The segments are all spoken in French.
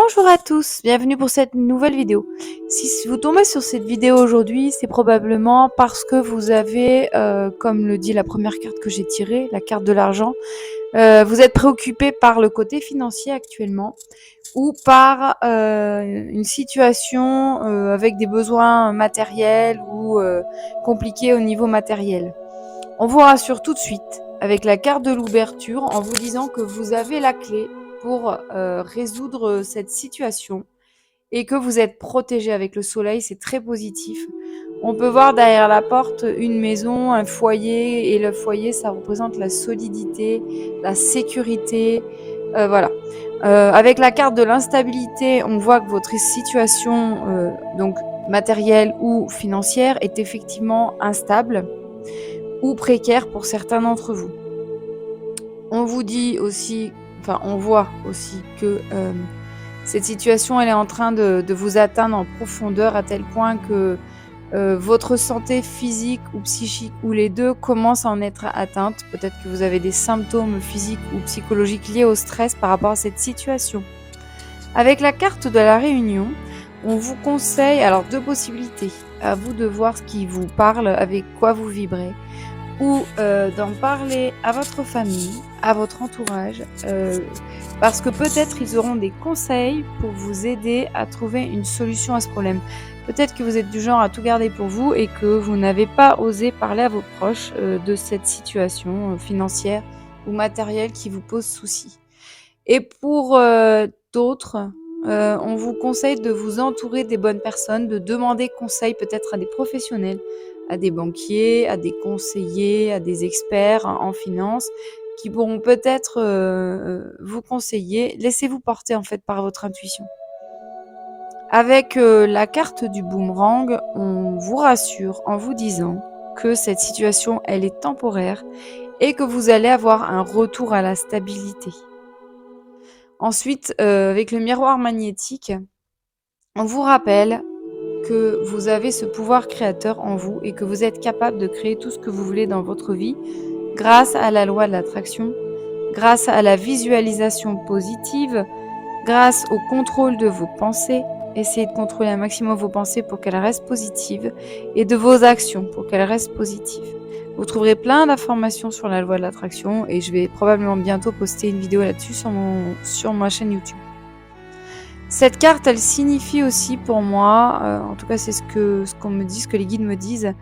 Bonjour à tous, bienvenue pour cette nouvelle vidéo. Si vous tombez sur cette vidéo aujourd'hui, c'est probablement parce que vous avez, comme le dit la première carte que j'ai tirée, la carte de l'argent, vous êtes préoccupé par le côté financier actuellement ou par une situation avec des besoins matériels ou compliqués au niveau matériel. On vous rassure tout de suite avec la carte de l'ouverture en vous disant que vous avez la clé pour résoudre cette situation et que vous êtes protégé avec le soleil, c'est très positif. On peut voir derrière la porte une maison, un foyer, et le foyer, ça représente la solidité, la sécurité, voilà. Avec la carte de l'instabilité, on voit que votre situation, donc matérielle ou financière, est effectivement instable ou précaire pour certains d'entre vous. On vous dit aussi, enfin on voit aussi que cette situation elle est en train de vous atteindre en profondeur à tel point que votre santé physique ou psychique ou les deux commence à en être atteinte. Peut-être que vous avez des symptômes physiques ou psychologiques liés au stress par rapport à cette situation. Avec la carte de la réunion, on vous conseille alors deux possibilités. À vous de voir ce qui vous parle, avec quoi vous vibrez, ou d'en parler à votre famille, à votre entourage, parce que peut-être ils auront des conseils pour vous aider à trouver une solution à ce problème. Peut-être que vous êtes du genre à tout garder pour vous et que vous n'avez pas osé parler à vos proches de cette situation financière ou matérielle qui vous pose souci. Et pour d'autres, on vous conseille de vous entourer des bonnes personnes, de demander conseil peut-être à des professionnels, à des banquiers, à des conseillers, à des experts en finance qui pourront peut-être vous conseiller. Laissez-vous porter en fait par votre intuition. Avec la carte du boomerang, on vous rassure en vous disant que cette situation, elle est temporaire et que vous allez avoir un retour à la stabilité. Ensuite, avec le miroir magnétique, on vous rappelle que vous avez ce pouvoir créateur en vous et que vous êtes capable de créer tout ce que vous voulez dans votre vie grâce à la loi de l'attraction, grâce à la visualisation positive, grâce au contrôle de vos pensées. Essayez de contrôler un maximum vos pensées pour qu'elles restent positives et de vos actions pour qu'elles restent positives. Vous trouverez plein d'informations sur la loi de l'attraction et je vais probablement bientôt poster une vidéo là-dessus sur ma chaîne YouTube. Cette carte, elle signifie aussi pour moi, en tout cas c'est ce qu'on me dit, ce que les guides me disent,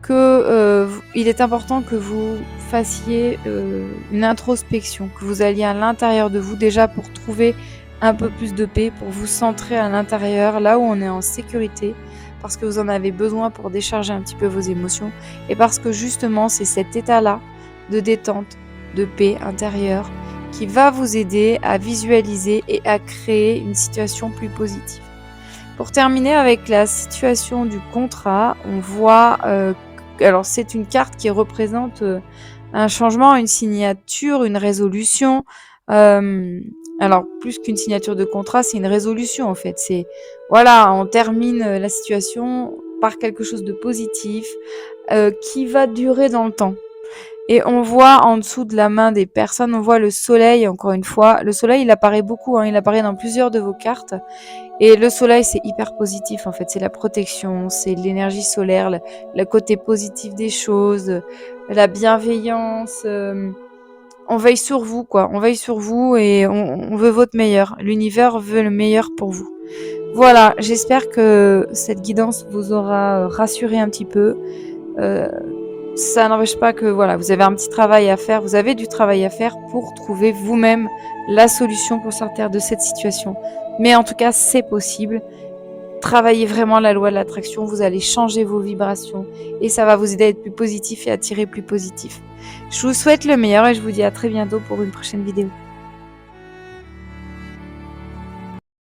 que il est important que vous fassiez une introspection, que vous alliez à l'intérieur de vous déjà pour trouver un peu plus de paix, pour vous centrer à l'intérieur, là où on est en sécurité, parce que vous en avez besoin pour décharger un petit peu vos émotions, et parce que justement c'est cet état-là de détente, de paix intérieure, qui va vous aider à visualiser et à créer une situation plus positive. Pour terminer avec la situation du contrat, on voit, alors c'est une carte qui représente un changement, une signature, une résolution. Alors plus qu'une signature de contrat, c'est une résolution en fait. C'est voilà, on termine la situation par quelque chose de positif qui va durer dans le temps. Et on voit en dessous de la main des personnes, on voit le soleil, encore une fois. Le soleil, il apparaît beaucoup, il apparaît dans plusieurs de vos cartes. Et le soleil, c'est hyper positif, en fait. C'est la protection, c'est l'énergie solaire, le côté positif des choses, la bienveillance. On veille sur vous, quoi. On veille sur vous et on veut votre meilleur. L'univers veut le meilleur pour vous. Voilà, j'espère que cette guidance vous aura rassuré un petit peu. Ça n'empêche pas que voilà, vous avez un petit travail à faire, vous avez du travail à faire pour trouver vous-même la solution pour sortir de cette situation. Mais en tout cas, c'est possible. Travaillez vraiment la loi de l'attraction, vous allez changer vos vibrations et ça va vous aider à être plus positif et à attirer plus positif. Je vous souhaite le meilleur et je vous dis à très bientôt pour une prochaine vidéo.